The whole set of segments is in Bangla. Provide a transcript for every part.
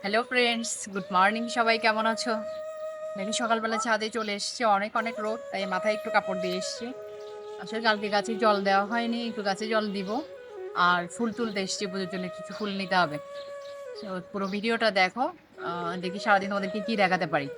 Hello friends, good morning. সবাই কেমন আছো? দেখি সকালবেলা ছাদে চলে এসেছি, অনেক অনেক রোদ, তাই মাথায় একটু কাপড় দিয়ে এসেছি। আসলে কালকে গাছে জল দেওয়া হয়নি, একটু গাছে জল দিব। আর ফুল তুলতে এসেছি, পুজোর জন্য কিছু ফুল নিতে হবে। তো পুরো ভিডিওটা দেখো, দেখি সারাদিন ওদেরকে কি দেখাতে পারি।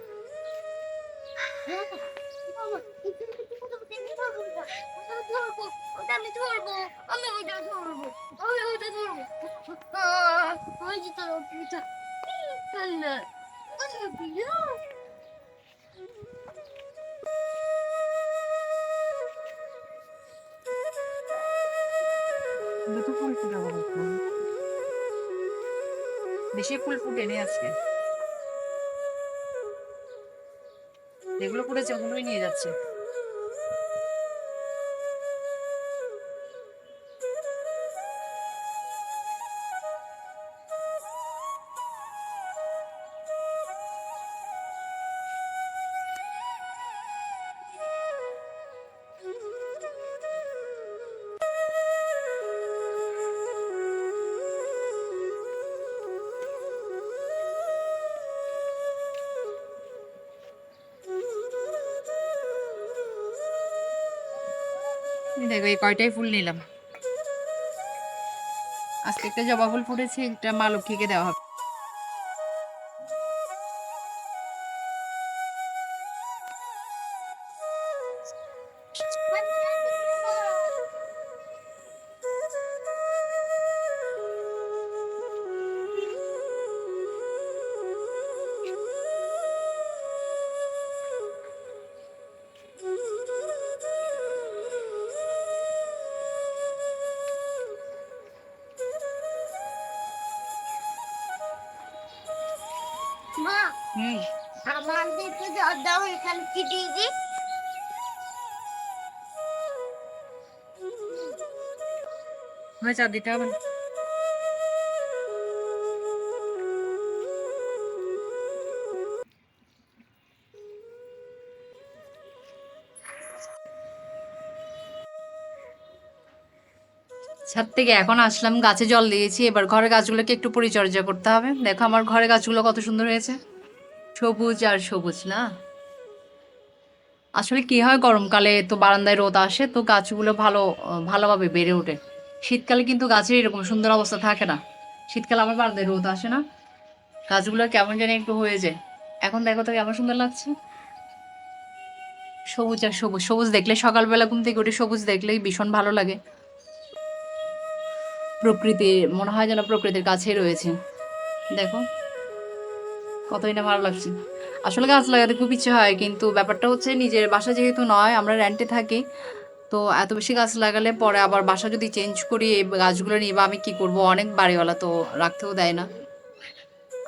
বেশি ফুল ফুটেনি আজকে, যেগুলো ফুটেছে ওগুলোই নিয়ে যাচ্ছে। দেখো এই কয়টাই ফুল নিলাম। আজকে একটা জবা ফুল ফুটেছে, একটা মা লক্ষ্মীকে দেওয়া হবে। মা, হুম, আমাদের তো জল দাও এখানে কি দিয়ে দি? চা দিতে হবে না। ছাদ থেকে এখন আসলাম, গাছে জল দিয়েছি, এবার ঘরের গাছগুলোকে একটু পরিচর্যা করতে হবে। দেখো আমার ঘরের গাছগুলো কত সুন্দর হয়েছে, সবুজ আর সবুজ না। আসলে কি হয়, গরমকালে তো বারান্দায় রোদ আসে, তো গাছগুলো ভালোভাবে বেড়ে ওঠে। শীতকালে কিন্তু গাছের এরকম সুন্দর অবস্থা থাকে না। শীতকালে আমার বারান্দায় রোদ আসে না, গাছগুলো কেমন জানি একটু হয়ে যায়। এখন দেখো তো কেমন সুন্দর লাগছে, সবুজ আর সবুজ। সবুজ দেখলে, সকালবেলা ঘুম থেকে উঠে সবুজ দেখলেই ভীষণ ভালো লাগে। প্রকৃতির মনে হয় যেন প্রকৃতির কাছেই রয়েছে। দেখো কতই না ভালো লাগছে। আসলে গাছ লাগাতে খুব ইচ্ছে হয়, কিন্তু ব্যাপারটা হচ্ছে নিজের বাসা যেহেতু নয়, আমরা রেন্টে থাকি। তো এত বেশি গাছ লাগালে পরে আবার বাসা যদি চেঞ্জ করি, এই গাছগুলো নিয়ে বা আমি কি করব, অনেক বাড়িওয়ালা তো রাখতেও দেয় না।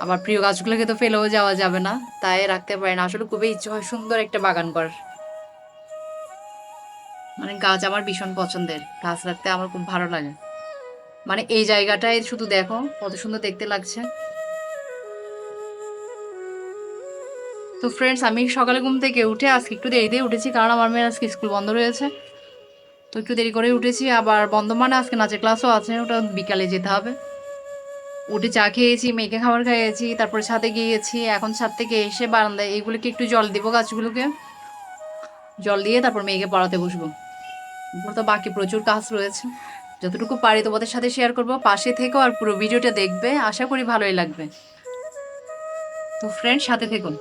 আবার প্রিয় গাছগুলোকে তো ফেলেও যাওয়া যাবে না, তাই রাখতে পারি না। আসলে খুবই ইচ্ছে হয় সুন্দর একটা বাগান করার। মানে গাছ আমার ভীষণ পছন্দের, গাছ রাখতে আমার খুব ভালো লাগে। মানে এই জায়গাটায় শুধু দেখো কত সুন্দর দেখতে লাগছে। তো ফ্রেন্ডস, আমি সকালে ঘুম থেকে উঠে আজকে একটু দেরিতে উঠেছি, কারণ আমার মেয়ের আজকে স্কুল বন্ধ রয়েছে। তো একটু দেরি করে উঠেছি, আবার বন্ধ মানে আজকে নাচের ক্লাসও আছে, ওটা বিকালে যেতে হবে। উঠে চা খেয়েছি, মেয়েকে খাবার খাইয়েছি, তারপরে ছাদে গিয়েছি। এখন ছাদ থেকে এসে বারান্দায় এগুলোকে একটু জল দিব, গাছগুলোকে জল দিয়ে তারপর মেয়েকে পড়াতে বসবো। এরপর তো বাকি প্রচুর কাজ রয়েছে, যতটুকু পারি তোমাদের সাথে শেয়ার করবো। পাশে থেকো আর পুরো ভিডিওটা দেখবে, আশা করি ভালোই লাগবে। তো ফ্রেন্ড, সাথে থেকো।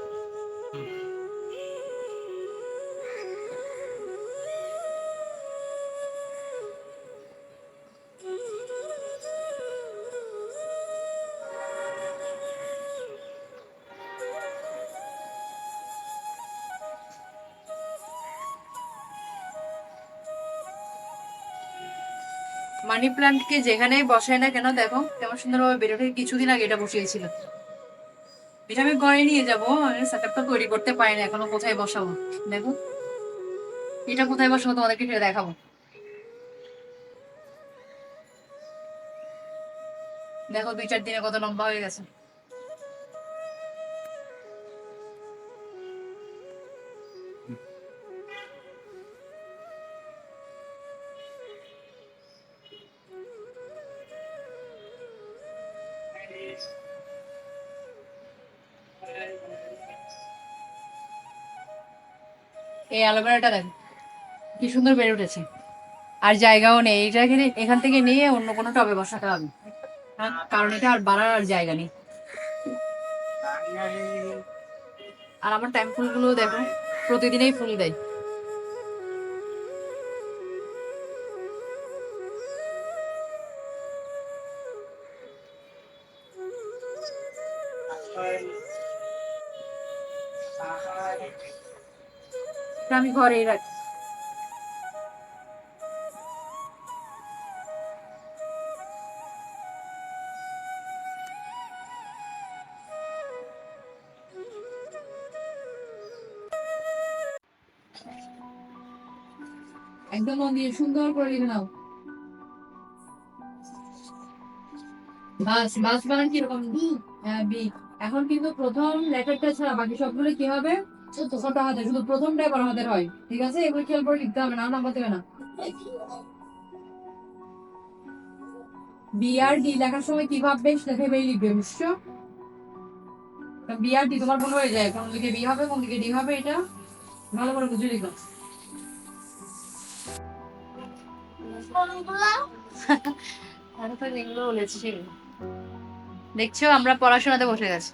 মানি প্ল্যান্টকে যেখানেই বসাই না কেন দেখো কেমন সুন্দরভাবে বেড়ে ওঠে। কিছুদিন আগে এটা বসিয়েছিল, এটা আমি ঘরে নিয়ে যাবো, সেট আপটা তৈরি করতে পারি না এখনো। কোথায় বসাবো দেখো, এটা কোথায় বসাবো তোমাদেরকে সেটা দেখাবো। দেখো 2-4 দিনে কত লম্বা হয়ে গেছে। এই অ্যালোভেরাটা দেখো কি সুন্দর বেড়ে উঠেছে, আর জায়গাও নেই। এটাকে এখান থেকে নিয়ে অন্য কোনো টবে বসাতে হবে, কারণ এটা আর বাড়ার আর জায়গা নেই। আর আমার টাইম ফুলগুলো দেখো প্রতিদিনই ফুল দেয়। এটা আমি ঘরেই রাখি। একদম মন দিয়ে সুন্দর করে লিখে নাও। বাস বাস বানান কিরকম? হ্যাঁ বি। এখন কিন্তু প্রথম লেটারটা ছাড়া বাকি সবগুলো কি হবে? ছোট ছোট হাতে, শুধু প্রথমটাই বড় হাতের হয়। ঠিক আছে, এগুলো খেয়াল করে লিখতে হবে, না নাম্বার দেবে না। বি আর ডি লেখার সময় কি ভাববে সেটা ভেবেই লিখবে, বুঝছো? বি আর ডি তোমার ভুল হয়ে যায়, কোন দিকে বি হবে কোন দিকে ডি হবে, এটা ভালো করে বুঝে লিখো। কোনগুলো? আরো তো যেগুলো বলেছি সেগুলো। দেখছো আমরা পড়াশোনাতে বসে গেছি।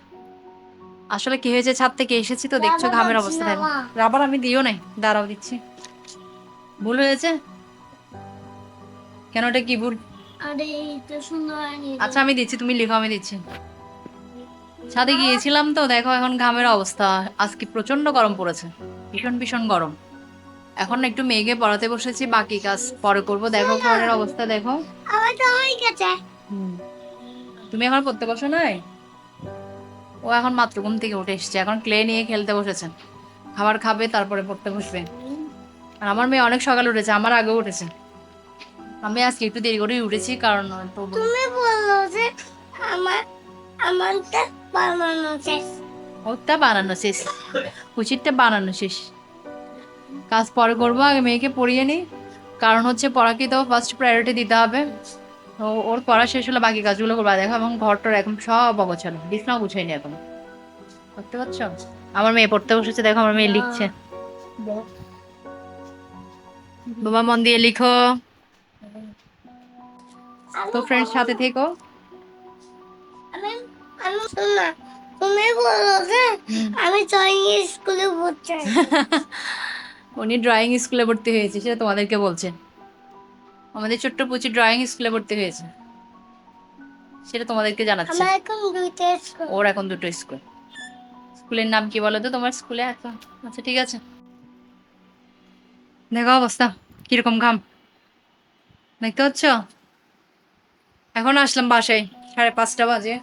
আসলে কি হয়েছে, ছাদ থেকে এসেছি তো দেখছো রাবার ঘামের পাচ্ছি অবস্থা না দেখো। মা। রাবার আমি দিও নাই, দাঁড়াও দিচ্ছি। ভুল হয়েছে কেন, ওটা কি ভুল? আরে এটা সুন্দর হয়নি তো। আচ্ছা আমি দিচ্ছি, তুমি লিখো, আমি দিচ্ছি। ছাদে গিয়েছিলাম তো দেখো এখন ঘামের অবস্থা। আজকে প্রচন্ড গরম পড়েছে, ভীষণ ভীষণ গরম। এখন না একটু মেঘে পড়াতে বসেছি, বাকি কাজ পরে করব। দেখো ঘরের অবস্থা দেখো। আমার তো হয়ে গেছে। হুম, তুমি এখন পড়তে বসো নাই? ও এখন মাত্র ঘুম থেকে উঠে এসছে, এখন ক্লে নিয়ে খেলতে বসেছে। খাবার খাবে তারপরে পড়তে বসবে। আর আমার মেয়ে অনেক সকালে উঠেছে, আমার আগেও উঠেছে। আমি আজকে একটু দেরি করেই উঠেছি, কারণ তো তুমি বললো যে আমার আমারটা বানানো শেষ। ওটা বানানো শেষ, কুচিরটা বানানো শেষ। কাজ পরে করবো, আগে মেয়েকে পড়িয়ে নিই। কারণ হচ্ছে পড়াকে তো ফার্স্ট প্রায়োরিটি দিতে হবে। তো ওর পড়া শেষ হলে বাকি কাজগুলো করবা দেখো। এবং ঘরটার এখন সব অগোছালো, বিছনাও গুছাইনি এখন। বুঝতে পারছো? আমার মেয়ে পড়তে বসেছে, দেখো আমার মেয়ে লিখছে। বাবা মন দিয়ে লিখো। তো ফ্রেন্ডস সাথে থেকো। আমি আমি শোনা, তুমি বললো যে আমি ড্রয়িং স্কুলে পড়তে। উনি ড্রয়িং স্কুলে ভর্তি হয়েছে, সেটা তোমাদেরকে বলছেন। আমাদের ছোট্ট পুচি ড্রয়িং স্কুলে ভর্তি হয়েছে, সেটা তোমাদেরকে জানাচ্ছে। আমার এখন দুইটা স্কুল। ওর এখন দুটো স্কুল। স্কুলের নাম কি বলো তো তোমার স্কুলে এখন? আচ্ছা ঠিক আছে। দেখো অবস্থা কিরকম ঘাম, দেখতে পাচ্ছ? এখন আসলাম বাসায়, 5:30 বাজে।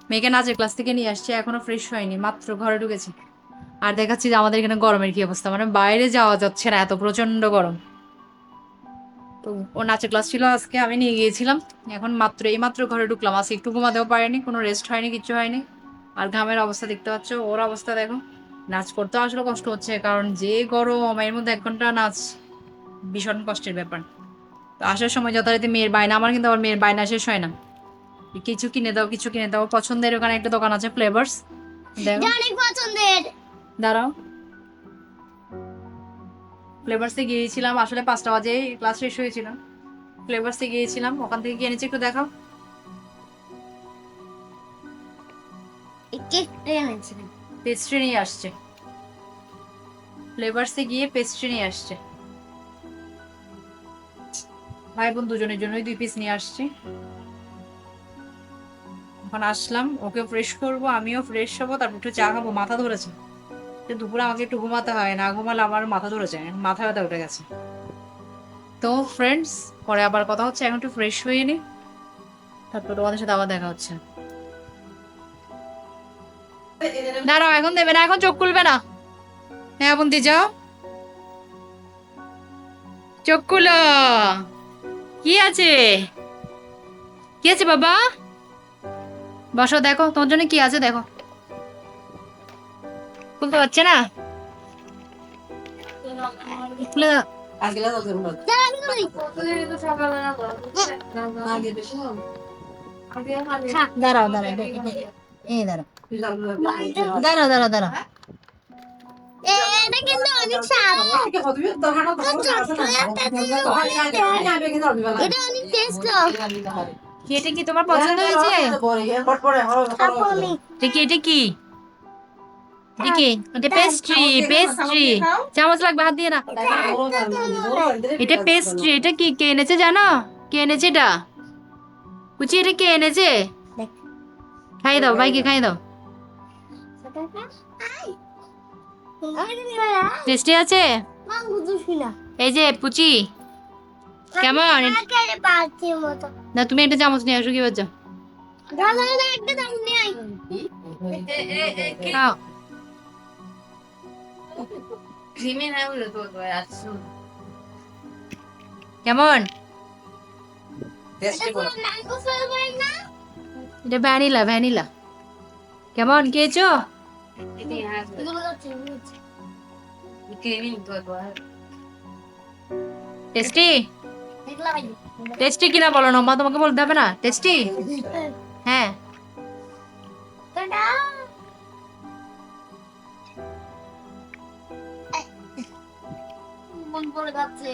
মেয়েকে নাচের ক্লাস থেকে নিয়ে আসছে, এখনো ফ্রেশ হয়নি, মাত্র ঘরে ঢুকেছি। আর দেখাচ্ছি যে আমাদের এখানে গরমের কি অবস্থা, মানে বাইরে যাওয়া যাচ্ছে না, এত প্রচন্ড গরম। তো ও নাচের ক্লাস ছিল আজকে, আমি নিয়ে গিয়েছিলাম। এখন এই মাত্র ঘরে ঢুকলাম, আজকে একটু ঘুমাতেও পারিনি, কোনো রেস্ট হয়নি, কিচ্ছু হয়নি। আর ঘামের অবস্থা দেখতে পাচ্ছ, ওর অবস্থা দেখো। নাচ করতেও আসলে কষ্ট হচ্ছে, কারণ যে গরম, এর মধ্যে 1 ঘন্টা নাচ, ভীষণ কষ্টের ব্যাপার। তো আসার সময় যথারীতি মেয়ের বায়না, আমার কিন্তু আবার মেয়ের বায়না শেষ হয় না। কিছু কিনে দাও কিছু কিনে দাও, পছন্দের ওখানে একটা দোকান আছে ফ্লেভার্স, দেখো। অনেক পছন্দের। দাঁড়াও, ফ্লেভার্সে গিয়েছিলাম আসলে 5টা বাজে ক্লাস শেষ হয়েছিল। ফ্লেভার্সে গিয়েছিলাম, ওখান থেকে কি এনেছি একটু দেখাও। কেক এনেছি। পেস্ট্রি নিয়ে আসছে, ফ্লেভার্সে গিয়ে পেস্ট্রি নিয়ে আসছে। ভাই বোন দুজনের জন্যই 2 পিস নিয়ে আসছি। এখন আসলাম, ওকে ফ্রেশ করবো, আমিও ফ্রেশ হবো, তারপর একটু চা খাবো। মাথা ধরেছে, তো দুপুরে আমাকে একটু ঘুমাতে হয়, না ঘুমালে আমার মাথা ধরেছে, মাথা ব্যথা উঠে গেছে। তো ফ্রেন্ডস, পরে আবার কথা হচ্ছে, এখন একটু ফ্রেশ হয়ে নি, তারপর তোমাদের সাথে আবার দেখা হচ্ছে। দাঁড়াও, এখন দেবে না, এখন চোখ খুলবে না। হ্যাঁ বন্দি, যাও, চোখ খুলো। কি আছে, কি আছে বাবা? বসো, দেখো তোমার জন্য কি আছে, দেখো। খুলতে পারছে না, খুলে দাও। দাঁড়াও দাঁড়াও, এই দাঁড়াও, দাঁড়াও দাঁড়াও দাঁড়াও। এটা কিন্তু অনেক স্বাদ। এটা অনেক টেস্ট। এটা কি তোমার পছন্দ হয়েছে? এটা কি? এটা কি? এটা পেস্ট্রি, পেস্ট্রি। চামচ লাগবে, হাত দিয়ে না। এটা পেস্ট্রি। এটা কি, কে এনেছে জানো? কে এনেছে এটা? কুচি, এটা কে এনেছে? খাই দাও, ভাইকে খাই দাও। টেস্টি আছে? এই যে পুচি, কেমন? না, তুমি একটা চামচ নিয়ে আসো, কি বলছো? খাও। কেমন? এটা ভ্যানিলা, ভ্যানিলা। কেমন, খেয়েছো? টেস্টি? টেস্টি কিনা বলো না, মা তোমাকে বলতে হবে না টেস্টি? হ্যাঁ। মন পড়ে যাচ্ছে।